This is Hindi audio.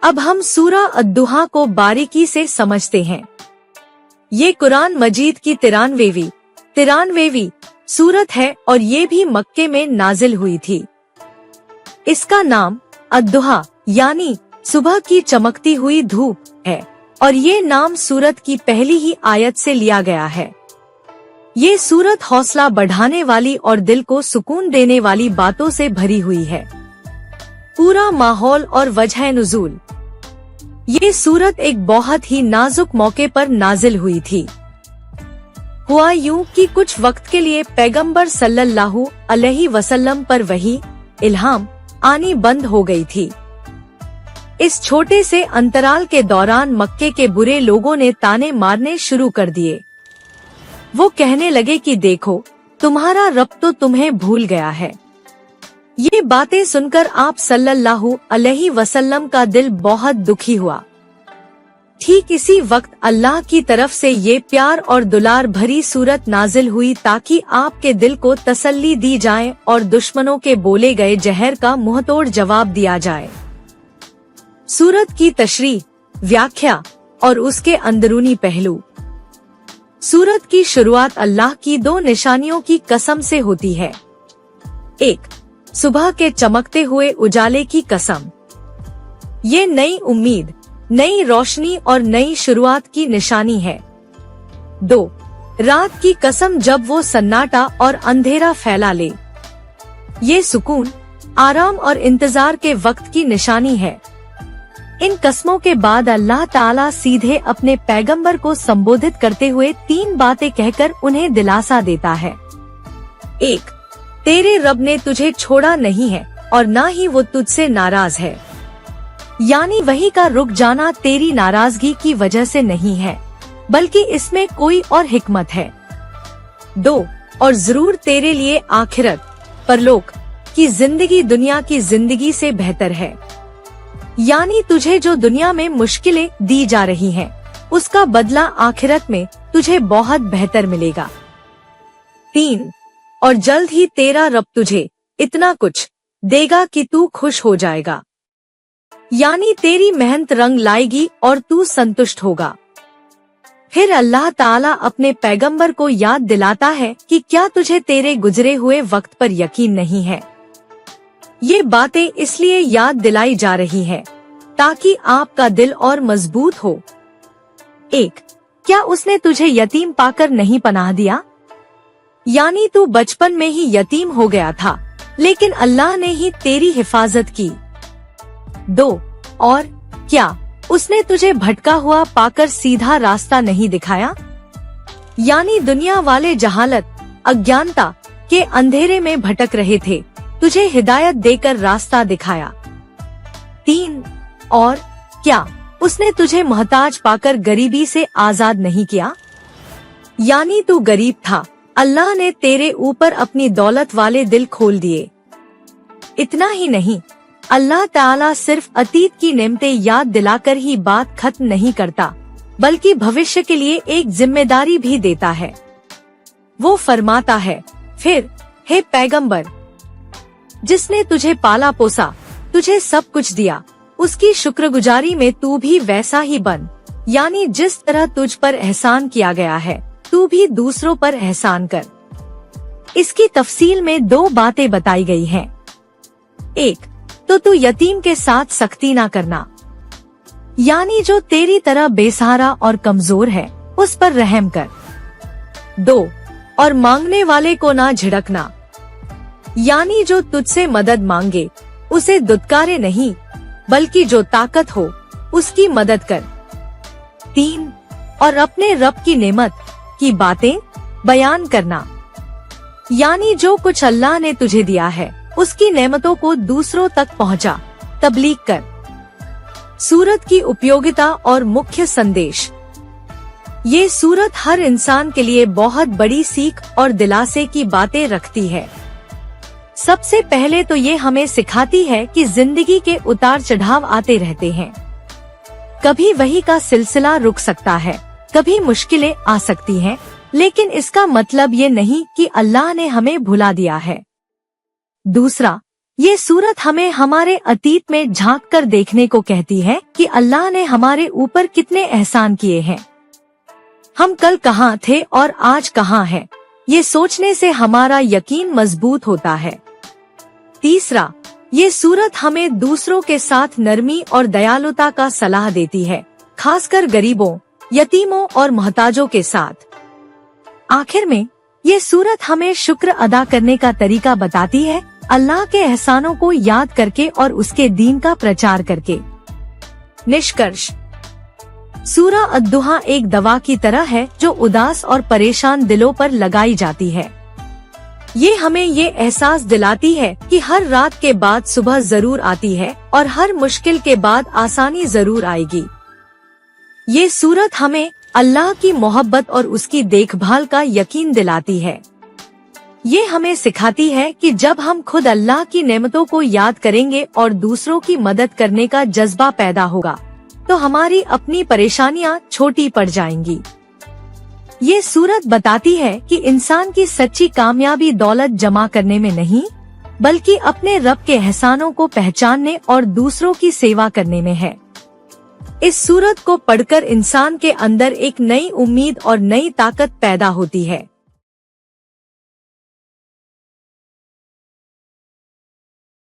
अब हम सूरा अद्दुहा को बारीकी से समझते हैं। ये कुरान मजीद की 93वीं सूरत है और ये भी मक्के में नाजिल हुई थी। इसका नाम अद्दुहा यानी सुबह की चमकती हुई धूप है और ये नाम सूरत की पहली ही आयत से लिया गया है। ये सूरत हौसला बढ़ाने वाली और दिल को सुकून देने वाली बातों से भरी हुई है। पूरा माहौल और वजह नुज़ूल। ये सूरत एक बहुत ही नाजुक मौके पर नाजिल हुई थी। हुआ यूं कि कुछ वक्त के लिए पैगंबर सल्लल्लाहु अलैहि वसल्लम पर वही इल्हाम आनी बंद हो गई थी। इस छोटे से अंतराल के दौरान मक्के के बुरे लोगों ने ताने मारने शुरू कर दिए। वो कहने लगे कि देखो, तुम्हारा रब तो तुम्हें भूल गया है। ये बातें सुनकर आप सल्लल्लाहु अलैहि वसल्लम का दिल बहुत दुखी हुआ। ठीक इसी वक्त अल्लाह की तरफ से ये प्यार और दुलार भरी सूरत नाजिल हुई ताकि आपके दिल को तसल्ली दी जाए और दुश्मनों के बोले गए जहर का मुंहतोड़ जवाब दिया जाए। सूरत की तशरीह, व्याख्या और उसके अंदरूनी पहलू। सूरत की शुरुआत अल्लाह की 2 निशानियों की कसम से होती है। 1. सुबह के चमकते हुए उजाले की कसम। ये नई उम्मीद, नई रोशनी और नई शुरुआत की निशानी है। 2. रात की कसम, जब वो सन्नाटा और अंधेरा फैला ले। ये सुकून, आराम और इंतजार के वक्त की निशानी है। इन कस्मों के बाद अल्लाह ताला सीधे अपने पैगंबर को संबोधित करते हुए 3 बातें कहकर उन्हें दिलासा देता है। 1. तेरे रब ने तुझे छोड़ा नहीं है और ना ही वो तुझसे नाराज है। यानी वही का रुक जाना तेरी नाराजगी की वजह से नहीं है, बल्कि इसमें कोई और हिकमत है। 2. और जरूर तेरे लिए आखिरत, परलोक की जिंदगी दुनिया की जिंदगी से बेहतर है। यानी तुझे जो दुनिया में मुश्किलें दी जा रही हैं, उसका बदला आखिरत में तुझे बहुत बेहतर मिलेगा। 3. और जल्द ही तेरा रब तुझे इतना कुछ देगा कि तू खुश हो जाएगा। यानी तेरी मेहनत रंग लाएगी और तू संतुष्ट होगा। फिर अल्लाह ताला अपने पैगंबर को याद दिलाता है कि क्या तुझे तेरे गुजरे हुए वक्त पर यकीन नहीं है। ये बातें इसलिए याद दिलाई जा रही है ताकि आपका दिल और मजबूत हो। 1. क्या उसने तुझे यतीम पाकर नहीं पनाह दिया? यानी तू बचपन में ही यतीम हो गया था, लेकिन अल्लाह ने ही तेरी हिफाजत की। 2. और क्या उसने तुझे भटका हुआ पाकर सीधा रास्ता नहीं दिखाया? यानी दुनिया वाले जहालत, अज्ञानता के अंधेरे में भटक रहे थे, तुझे हिदायत देकर रास्ता दिखाया। 3. और क्या उसने तुझे मोहताज पाकर गरीबी से आजाद नहीं किया? यानी तू गरीब था, अल्लाह ने तेरे ऊपर अपनी दौलत वाले दिल खोल दिए। इतना ही नहीं, अल्लाह ताला सिर्फ अतीत की नेमतें याद दिलाकर ही बात खत्म नहीं करता, बल्कि भविष्य के लिए एक जिम्मेदारी भी देता है। वो फरमाता है, फिर हे पैगंबर, जिसने तुझे पाला पोसा, तुझे सब कुछ दिया, उसकी शुक्रगुजारी में तू भी वैसा ही बन। यानी जिस तरह तुझ पर एहसान किया गया है, तू भी दूसरों पर एहसान कर। इसकी तफसील में 2 बातें बताई गई हैं। 1. तो तू यतीम के साथ सख्ती ना करना, यानी जो तेरी तरह बेसहारा और कमजोर है उस पर रहम कर। 2. और मांगने वाले को ना झिड़कना, यानी जो तुझसे मदद मांगे उसे दुत्कारे नहीं, बल्कि जो ताकत हो उसकी मदद कर। 3. और अपने रब की नेमत की बातें बयान करना, यानी जो कुछ अल्लाह ने तुझे दिया है उसकी नेमतों को दूसरों तक पहुंचा, तबलीग कर। सूरत की उपयोगिता और मुख्य संदेश। ये सूरत हर इंसान के लिए बहुत बड़ी सीख और दिलासे की बातें रखती है। सबसे पहले तो ये हमें सिखाती है कि जिंदगी के उतार चढ़ाव आते रहते हैं। कभी वही का सिलसिला रुक सकता है, कभी मुश्किलें आ सकती हैं, लेकिन इसका मतलब ये नहीं कि अल्लाह ने हमें भुला दिया है। दूसरा, ये सूरत हमें हमारे अतीत में झांक कर देखने को कहती है कि अल्लाह ने हमारे ऊपर कितने एहसान किए हैं। हम कल कहाँ थे और आज कहाँ हैं, ये सोचने से हमारा यकीन मजबूत होता है। तीसरा, ये सूरत हमें दूसरों के साथ नरमी और दयालुता का सलाह देती है, खासकर गरीबों, यतीमों और मोहताजों के साथ। आखिर में ये सूरत हमें शुक्र अदा करने का तरीका बताती है, अल्लाह के एहसानों को याद करके और उसके दीन का प्रचार करके। निष्कर्ष, सूरा अद्दुहा एक दवा की तरह है जो उदास और परेशान दिलों पर लगाई जाती है। ये हमें ये एहसास दिलाती है कि हर रात के बाद सुबह जरूर आती है और हर मुश्किल के बाद आसानी जरूर आएगी। ये सूरत हमें अल्लाह की मोहब्बत और उसकी देखभाल का यकीन दिलाती है। ये हमें सिखाती है कि जब हम खुद अल्लाह की नेमतों को याद करेंगे और दूसरों की मदद करने का जज्बा पैदा होगा, तो हमारी अपनी परेशानियां छोटी पड़ जाएंगी। ये सूरत बताती है कि इंसान की सच्ची कामयाबी दौलत जमा करने में नहीं, बल्कि अपने रब के एहसानों को पहचानने और दूसरों की सेवा करने में है। इस सूरत को पढ़कर इंसान के अंदर एक नई उम्मीद और नई ताकत पैदा होती है।